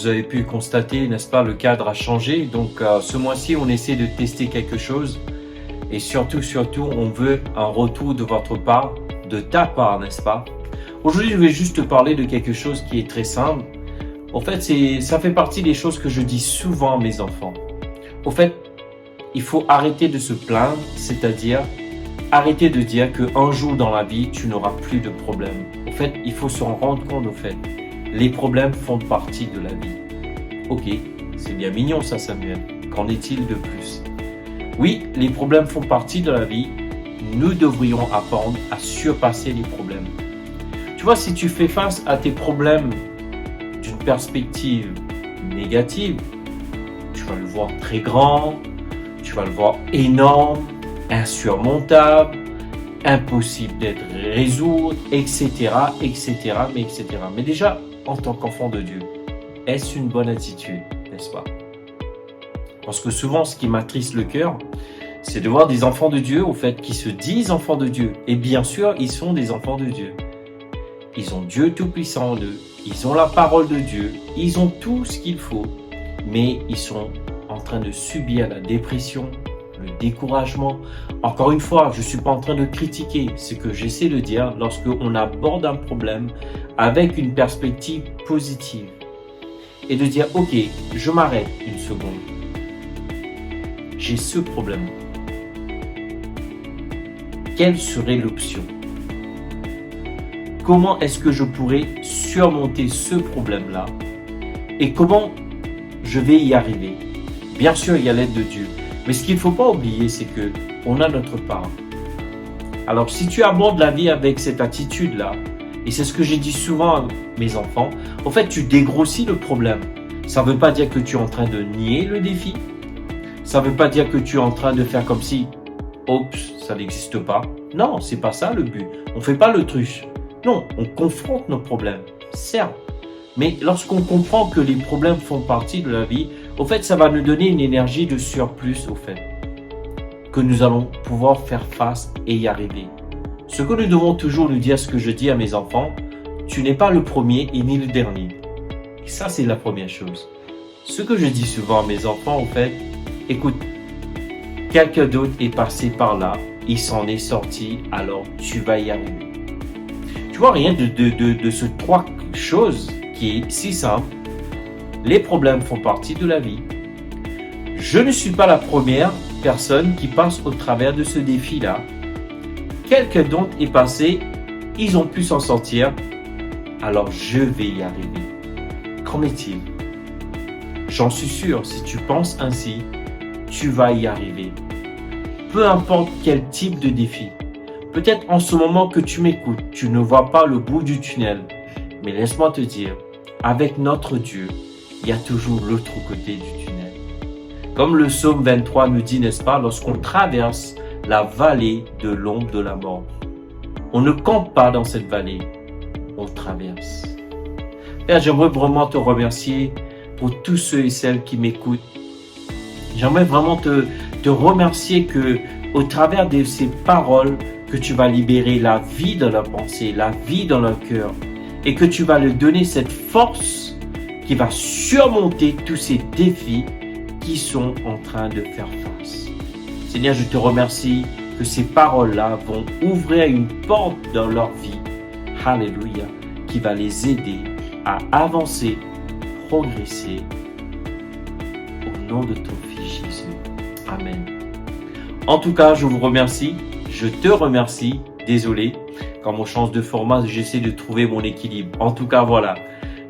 vous avez pu constater, n'est-ce pas, le cadre a changé. Donc, ce mois-ci, on essaie de tester quelque chose. Et surtout, on veut un retour de votre part, de ta part, n'est-ce pas? Aujourd'hui, je vais juste te parler de quelque chose qui est très simple. En fait, ça fait partie des choses que je dis souvent à mes enfants. Au fait, il faut arrêter de se plaindre, c'est-à-dire arrêter de dire qu'un jour dans la vie, tu n'auras plus de problèmes. En fait, il faut se rendre compte, au fait, les problèmes font partie de la vie. Ok, c'est bien mignon ça, Samuel. Qu'en est-il de plus? Oui, les problèmes font partie de la vie. Nous devrions apprendre à surpasser les problèmes. Tu vois, si tu fais face à tes problèmes d'une perspective négative, tu vas le voir très grand, tu vas le voir énorme, insurmontable, impossible d'être résolu, etc. Mais déjà, en tant qu'enfant de Dieu, est-ce une bonne attitude, n'est-ce pas? Parce que souvent, ce qui m'attriste le cœur, c'est de voir des enfants de Dieu, au fait, qui se disent enfants de Dieu. Et bien sûr, ils sont des enfants de Dieu. Ils ont Dieu Tout-Puissant en eux. Ils ont la parole de Dieu. Ils ont tout ce qu'il faut. Mais ils sont en train de subir la dépression, le découragement. Encore une fois, je ne suis pas en train de critiquer. Ce que j'essaie de dire lorsqu'on aborde un problème avec une perspective positive. Et de dire, ok, je m'arrête une seconde. J'ai ce problème. Quelle serait l'option? Comment est-ce que je pourrais surmonter ce problème-là? Et comment je vais y arriver? Bien sûr, il y a l'aide de Dieu. Mais ce qu'il ne faut pas oublier, c'est qu'on a notre part. Alors, si tu abordes la vie avec cette attitude-là, et c'est ce que j'ai dit souvent à mes enfants, en fait, tu dégrossis le problème. Ça ne veut pas dire que tu es en train de nier le défi. Ça ne veut pas dire que tu es en train de faire comme si, oups, ça n'existe pas. Non, c'est pas ça le but. On ne fait pas l'autruche. Non, on confronte nos problèmes, certes. Mais lorsqu'on comprend que les problèmes font partie de la vie, au fait, ça va nous donner une énergie de surplus, au fait, que nous allons pouvoir faire face et y arriver. Ce que nous devons toujours nous dire, ce que je dis à mes enfants, tu n'es pas le premier et ni le dernier. Et ça, c'est la première chose. Ce que je dis souvent à mes enfants, au fait, écoute, quelqu'un d'autre est passé par là, il s'en est sorti, alors tu vas y arriver. Tu vois, rien de ce trois choses qui est si simple. Les problèmes font partie de la vie. Je ne suis pas la première personne qui passe au travers de ce défi-là. Quelqu'un d'autre est passé, ils ont pu s'en sortir, alors je vais y arriver. Qu'en est-il? J'en suis sûr, si tu penses ainsi, tu vas y arriver. Peu importe quel type de défi. Peut-être en ce moment que tu m'écoutes, tu ne vois pas le bout du tunnel. Mais laisse-moi te dire, avec notre Dieu, il y a toujours l'autre côté du tunnel. Comme le psaume 23 nous dit, n'est-ce pas, lorsqu'on traverse la vallée de l'ombre de la mort. On ne campe pas dans cette vallée, on traverse. Père, j'aimerais vraiment te remercier pour tous ceux et celles qui m'écoutent. J'aimerais vraiment te remercier que, au travers de ces paroles, que tu vas libérer la vie dans leur pensée, la vie dans leur cœur, et que tu vas leur donner cette force qui va surmonter tous ces défis qui sont en train de faire face. Seigneur, je te remercie que ces paroles-là vont ouvrir une porte dans leur vie, alléluia, qui va les aider à avancer, progresser, au nom de ton Fils Jésus. Amen. En tout cas, je vous remercie. Je te remercie. Désolé, quand on change de format, j'essaie de trouver mon équilibre. En tout cas, voilà.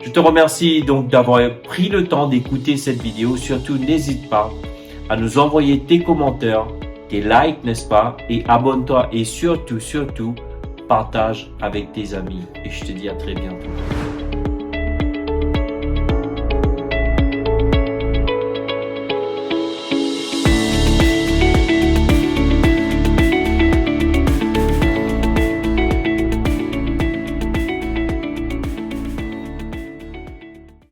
Je te remercie donc d'avoir pris le temps d'écouter cette vidéo. Surtout, n'hésite pas à nous envoyer tes commentaires, tes likes, n'est-ce pas? Et abonne-toi et surtout, partage avec tes amis. Et je te dis à très bientôt.